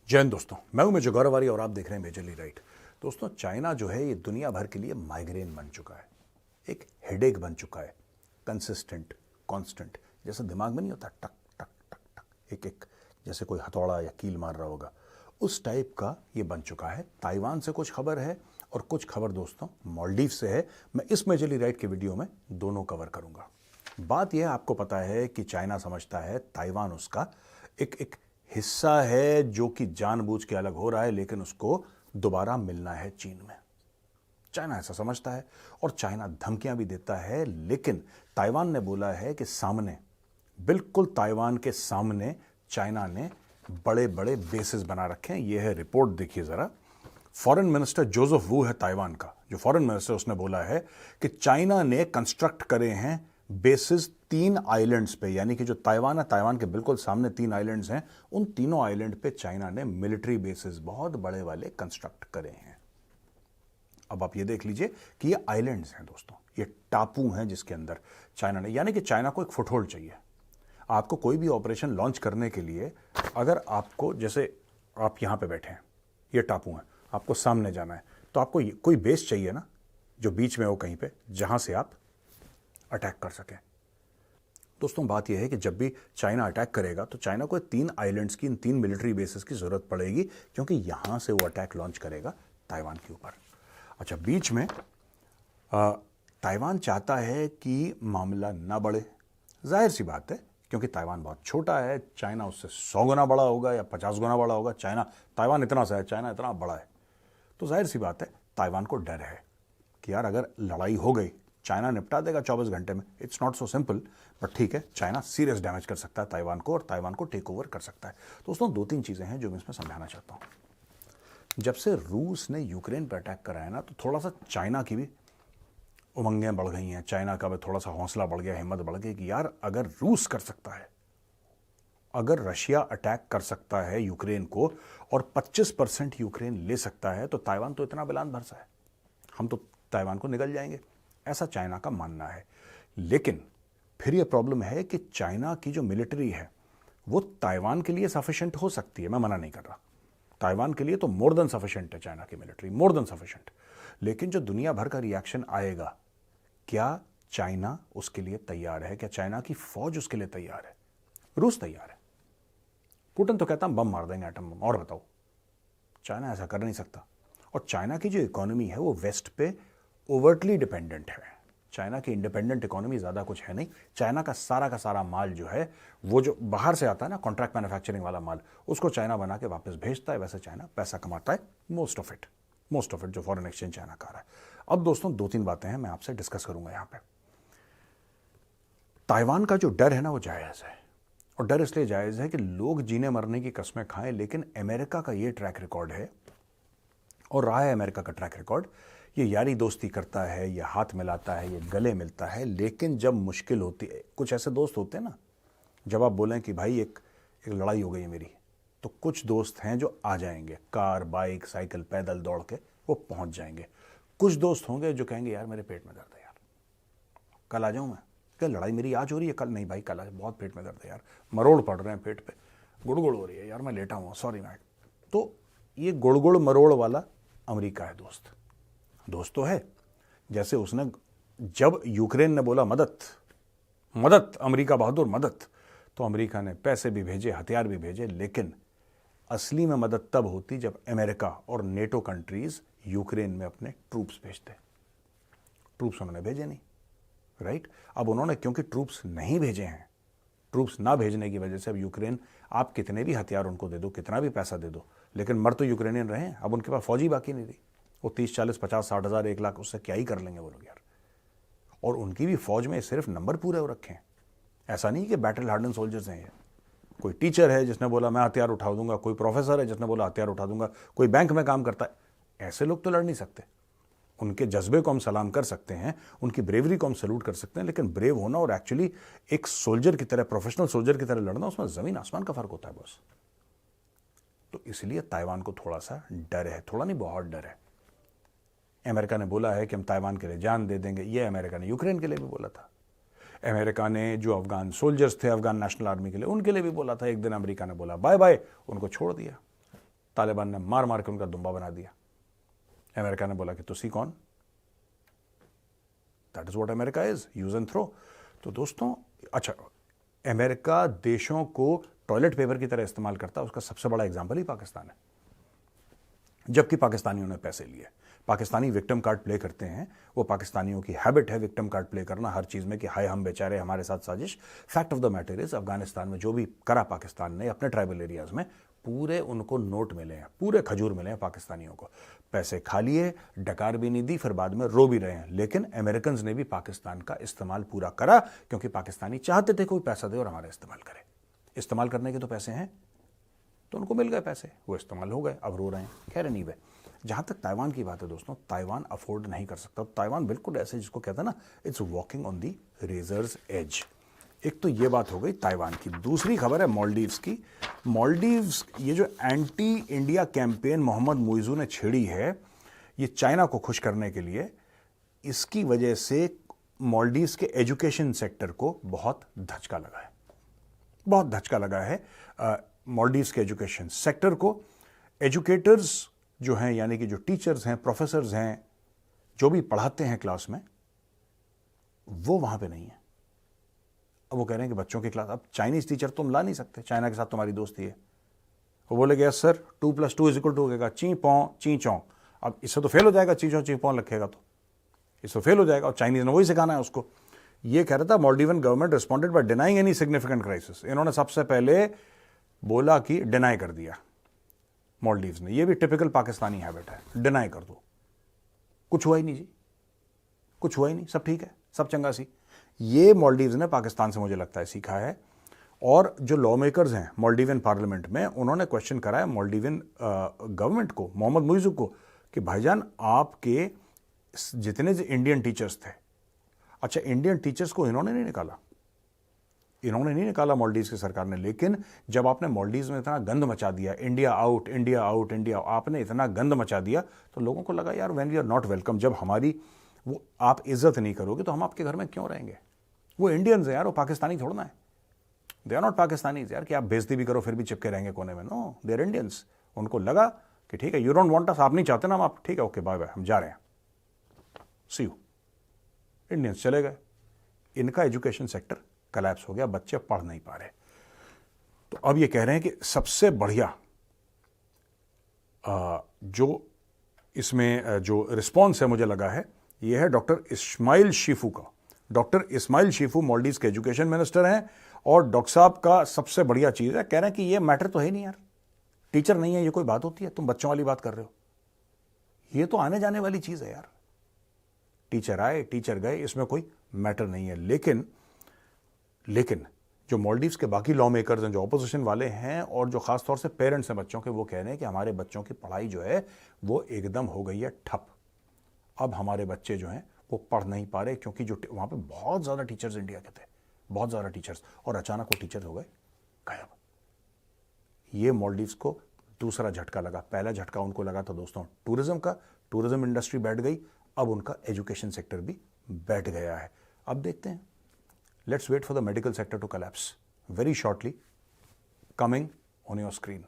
जय हिंद दोस्तों, मैं हूं मेजर गौरवारी और आप देख रहे हैं मेजरली राइट। दोस्तों, चाइना जो है ये दुनिया भर के लिए माइग्रेन बन चुका है, एक हेडेक बन चुका है, कंसिस्टेंट, कांस्टेंट, जैसे दिमाग में नहीं होता टक टक टक टक एक एक, जैसे कोई हथौड़ा या कील मार रहा होगा, उस टाइप का ये बन चुका है। ताइवान से कुछ खबर है और कुछ खबर दोस्तों मालदीव से है। मैं इस मेजरली राइट के वीडियो में दोनों कवर करूंगा। बात यह आपको पता है कि चाइना समझता है ताइवान उसका एक हिस्सा है जो कि जानबूझ के अलग हो रहा है, लेकिन उसको दोबारा मिलना है चीन में। चाइना ऐसा समझता है और चाइना धमकियां भी देता है, लेकिन ताइवान ने बोला है कि सामने, बिल्कुल ताइवान के सामने चाइना ने बड़े बड़े बेसिस बना रखे हैं। यह है रिपोर्ट, देखिए जरा। फॉरेन मिनिस्टर जोसेफ वू है ताइवान का, जो फॉरेन मिनिस्टर, उसने बोला है कि चाइना ने कंस्ट्रक्ट करे हैं बेसिस 3 आइलैंड्स पे, यानी कि जो ताइवान है, ताइवान के बिल्कुल सामने 3 आइलैंड्स हैं, उन तीनों आइलैंड पे चाइना ने मिलिट्री बेसिस बहुत बड़े वाले कंस्ट्रक्ट करे हैं। अब आप ये देख लीजिए कि ये आइलैंड्स हैं दोस्तों, ये टापू हैं जिसके अंदर चाइना ने, यानी कि चाइना को एक फुटहोल्ड चाहिए। आपको कोई भी ऑपरेशन लॉन्च करने के लिए, अगर आपको, जैसे आप यहां पे बैठे हैं, ये टापू हैं, आपको सामने जाना है, तो आपको कोई बेस चाहिए ना, जो बीच में हो कहीं पे, जहां से आप अटैक कर सकें। दोस्तों, बात यह है कि जब भी चाइना अटैक करेगा तो चाइना को 3 आइलैंड्स की, इन 3 मिलिट्री बेसिस की जरूरत पड़ेगी, क्योंकि यहां से वो अटैक लॉन्च करेगा ताइवान के ऊपर। अच्छा, बीच में ताइवान चाहता है कि मामला ना बढ़े। जाहिर सी बात है, क्योंकि ताइवान बहुत छोटा है, चाइना उससे 100 गुना बड़ा होगा या 50 गुना बड़ा होगा। ताइवान इतना सा है, चाइना इतना बड़ा है, तो जाहिर सी बात है ताइवान को डर है कि यार अगर लड़ाई हो गई, चाइना निपटा देगा 24 घंटे में। It's not so simple, but ठीक है, चाइना सीरियस डैमेज कर सकता है ताइवान को, और ताइवान को टेक ओवर कर सकता है। दोस्तों, 2-3 चीजें हैं जो मैं इसमें समझाना चाहता हूं। जब से रूस ने यूक्रेन पर अटैक कराया ना, तो थोड़ा सा चाइना की भी उमंगें बढ़ गई हैं, चाइना का भी थोड़ा सा हौसला बढ़ गया, हिम्मत बढ़ गई कि यार अगर रूस कर सकता है, अगर रशिया अटैक कर सकता है यूक्रेन को और 25% यूक्रेन ले सकता है, तो ताइवान तो इतना बिलान भरसा है, हम तो ताइवान को निगल जाएंगे, ऐसा चाइना का मानना है। लेकिन फिर यह प्रॉब्लम है कि चाइना की जो मिलिट्री है वो ताइवान के लिए सफिशिएंट हो सकती है, मैं मना नहीं कर रहा, ताइवान के लिए तो मोर देन सफिशिएंट है चाइना की मिलिट्री, मोर देन सफिशिएंट। लेकिन जो दुनिया भर का रिएक्शन आएगा, क्या चाइना उसके लिए तैयार है? क्या चाइना की फौज उसके लिए तैयार है? रूस तैयार है, पुतिन तो कहता हम बम मार देंगे, एटम बम, और बताओ, चाइना ऐसा कर नहीं सकता। और चाइना की जो इकोनॉमी है वो वेस्ट पे ओवर्टली डिपेंडेंट है। चाइना की इंडिपेंडेंट इकोनॉमी ज़्यादा कुछ है नहीं। चाइना का सारा माल जो है, वो जो बाहर से आता है ना, कॉन्ट्रैक्ट मैन्युफैक्चरिंग वाला माल, उसको चाइना बना के वापस भेजता है। वैसे चाइना पैसा कमाता है, मोस्ट ऑफ इट जो फॉरेन एक्सचेंज चाइना का रहा है। अब दोस्तों, 2-3 बातें हैं मैं आपसे डिस्कस करूंगा यहां पे। ताइवान का जो डर है ना, वो जायज़ है, और डर इसलिए जायज़ है कि लोग जीने मरने की कस्में खाएं, लेकिन अमेरिका का ये ट्रैक रिकॉर्ड है, और रहा है अमेरिका का ट्रैक रिकॉर्ड, ये यारी दोस्ती करता है, ये हाथ मिलाता है, ये गले मिलता है, लेकिन जब मुश्किल होती है, कुछ ऐसे दोस्त होते हैं ना, जब आप बोलें कि भाई एक लड़ाई हो गई है मेरी, तो कुछ दोस्त हैं जो आ जाएंगे, कार, बाइक, साइकिल, पैदल दौड़ के वो पहुंच जाएंगे। कुछ दोस्त होंगे जो कहेंगे यार मेरे पेट में दर्द है यार, कल आ जाऊं मैं, क्या लड़ाई मेरी आज हो रही है, कल नहीं भाई, कल बहुत पेट में दर्द है यार, मरोड़ पड़ रहे हैं पेट पे, गुड़गुड़ हो रही है यार, मैं लेटा हुआ, सॉरी मैं। तो ये गुड़गुड़ मरोड़ वाला अमेरिका है दोस्त तो है। जैसे उसने, जब यूक्रेन ने बोला मदद, अमेरिका बहादुर मदद, तो अमेरिका ने पैसे भी भेजे, हथियार भी भेजे, लेकिन असली में मदद तब होती जब अमेरिका और नेटो कंट्रीज यूक्रेन में अपने ट्रूप्स भेजते। ट्रूप्स उन्होंने भेजे नहीं, राइट। अब उन्होंने, क्योंकि ट्रूप्स नहीं भेजे हैं, ट्रूप्स ना भेजने की वजह से अब यूक्रेन, आप कितने भी हथियार उनको दे दो, कितना भी पैसा दे दो, लेकिन मर तो यूक्रेनियन रहे हैं। अब उनके पास फौजी बाकी नहीं रही, वो 30, 40, 50, 60 हज़ार, 1 लाख, उससे क्या ही कर लेंगे वो लोग यार। और उनकी भी फौज में सिर्फ नंबर पूरे हो रखे हैं, ऐसा नहीं कि बैटल हार्डन सोल्जर्स हैं ये। कोई टीचर है जिसने बोला मैं हथियार उठा दूंगा, कोई प्रोफेसर है जिसने बोला हथियार उठा दूंगा, कोई बैंक में काम करता है, ऐसे लोग तो लड़ नहीं सकते। उनके जज्बे को हम सलाम कर सकते हैं, उनकी ब्रेवरी को हम सैल्यूट कर सकते हैं, लेकिन ब्रेव होना और एक्चुअली एक सोल्जर की तरह, प्रोफेशनल सोल्जर की तरह लड़ना, उसमें जमीन आसमान का फर्क होता है बस। तो इसलिए ताइवान को थोड़ा सा डर है, थोड़ा नहीं बहुत डर है। अमेरिका ने बोला है कि हम ताइवान के लिए जान दे देंगे, ये अमेरिका ने यूक्रेन के लिए भी बोला था। अमेरिका ने जो अफगान सोल्जर्स थे, अफगान नेशनल आर्मी के लिए, उनके लिए भी बोला था। एक दिन अमेरिका ने बोला बाय बाय, उनको छोड़ दिया। तालिबान ने मार मार के उनका दुम्बा बना दिया। अमेरिका ने बोला कि तुसी कौन? That is what America is, use and throw. तो दोस्तों, अच्छा, अमेरिका देशों को टॉयलेट पेपर की तरह इस्तेमाल करता है, उसका सबसे बड़ा एग्जाम्पल ही पाकिस्तान है। जबकि पाकिस्तानियों ने पैसे लिए, पाकिस्तानी विक्टिम कार्ड प्ले करते हैं। वो पाकिस्तानियों की हैबिट है विक्टिम कार्ड प्ले करना हर चीज में कि हाय हम बेचारे, हमारे साथ साजिश। Fact of the matter is, Afghanistan में जो भी करा पाकिस्तान ने अपने ट्राइबल एरियाज में, पूरे उनको नोट मिले हैं, पूरे खजूर मिले हैं पाकिस्तानियों को। पैसे खा लिए, डकार भी नहीं दी, फिर बाद में रो भी रहे हैं। लेकिन अमेरिकन ने भी पाकिस्तान का इस्तेमाल पूरा करा, क्योंकि पाकिस्तानी चाहते थे कोई पैसा दे और हमारा इस्तेमाल करे। इस्तेमाल करने के तो पैसे हैं, तो उनको मिल गए पैसे, वो इस्तेमाल हो गए, अब रो रहे हैं। खैर नहीं वे। जहां तक ताइवान की बात है दोस्तों, ताइवान अफोर्ड नहीं कर सकता। ताइवान बिल्कुल ऐसे जिसको कहते हैं ना, it's walking on the razor's edge. एक तो ये बात हो गई ताइवान की। दूसरी खबर है मालदीव्स की। मालदीव्स, ये जो anti India campaign Mohamed Muizzu ने छेड़ी है, ये चाइना को खुश करने के लिए, इसकी वजह से मालदीव्स के एजुकेशन सेक्टर को बहुत धचका लगा है, बहुत धचका लगा है मालदीव्स के एजुकेशन सेक्टर को। एजुकेटर्स जो हैं, यानी कि जो टीचर्स हैं, प्रोफेसर्स हैं, जो भी पढ़ाते हैं क्लास में, वो वहां पे नहीं है। अब वो कह रहे हैं कि बच्चों की क्लास, अब चाइनीज टीचर तुम ला नहीं सकते, चाइना के साथ तुम्हारी दोस्ती है। वो बोले यस सर, 2+2 = होगा ची पौ ची चौ। अब इससे तो फेल हो जाएगा, ची चौ ची पौ लिखेगा तो इससे फेल हो जाएगा, और चाइनीज ने वही सिखाना है उसको। ये कह रहा था Maldivian government responded by denying any significant crisis. इन्होंने सबसे पहले बोला कि डिनाई कर दिया मालदीव्स ने। ये भी टिपिकल पाकिस्तानी हैबिट है, डिनाई कर दो। कुछ हुआ ही नहीं जी, कुछ हुआ ही नहीं, सब ठीक है, सब चंगा सी। ये मालदीव्स ने पाकिस्तान से मुझे लगता है सीखा है। और जो लॉ मेकर्स हैं मालदीवियन पार्लियामेंट में, उन्होंने क्वेश्चन करा है मालदीवियन गवर्नमेंट को, मोहम्मद मुइज़ू को, कि भाईजान आपके जितने इंडियन टीचर्स थे, अच्छा इंडियन टीचर्स को इन्होंने नहीं निकाला, इन्होंने नहीं निकाला मालदीव्स की सरकार ने। लेकिन जब आपने मालदीव्स में इतना गंद मचा दिया, India out India out India, आपने इतना गंद मचा दिया, तो लोगों को लगा यार when we are not welcome, जब हमारी वो आप इज्जत नहीं करोगे तो हम आपके घर में क्यों रहेंगे। वो इंडियंस है यार, वो पाकिस्तानी थोड़ा है, दे आर नॉट पाकिस्तानीज यार, कि आप बेइज्जती भी करो फिर भी चिपके रहेंगे कोने में। No, they are Indians. उनको लगा कि ठीक है, यू डोंट वांट अस, आप नहीं चाहते ना, आप ठीक है, ओके बाय बाय, हम जा रहे हैं, सी यू। इंडियंस चले गए। इनका एजुकेशन सेक्टर कलैप्स हो गया, बच्चे पढ़ नहीं पा रहे। तो अब ये कह रहे हैं कि सबसे बढ़िया जो इसमें जो रिस्पॉन्स है मुझे लगा है, ये है डॉक्टर इस्माइल शीफू का। डॉक्टर इस्माइल शीफू मालदीव्स के एजुकेशन मिनिस्टर हैं, और डॉक्टर साहब का सबसे बढ़िया चीज है, कह रहे हैं कि ये मैटर तो है नहीं यार, टीचर नहीं है, ये कोई बात होती है, तुम बच्चों वाली बात कर रहे हो, ये तो आने जाने वाली चीज है यार, टीचर आए टीचर गए, इसमें कोई मैटर नहीं है। लेकिन जो मालदीव्स के बाकी लॉ मेकर्स हैं, जो ऑपोजिशन वाले हैं, और जो खासतौर से पेरेंट्स हैं बच्चों के, वो कह रहे हैं कि हमारे बच्चों की पढ़ाई जो है वो एकदम हो गई है ठप। अब हमारे बच्चे जो हैं वो पढ़ नहीं पा रहे, क्योंकि जो वहां पे बहुत ज्यादा टीचर्स इंडिया के थे, बहुत ज्यादा टीचर्स, और अचानक वो टीचर्स हो गए गायब। ये मालदीव्स को दूसरा झटका लगा। पहला झटका उनको लगा था दोस्तों टूरिज्म का, टूरिज्म इंडस्ट्री बैठ गई, अब उनका एजुकेशन सेक्टर भी बैठ गया है। अब देखते हैं, let's wait for the medical sector to collapse very shortly, coming on your screen.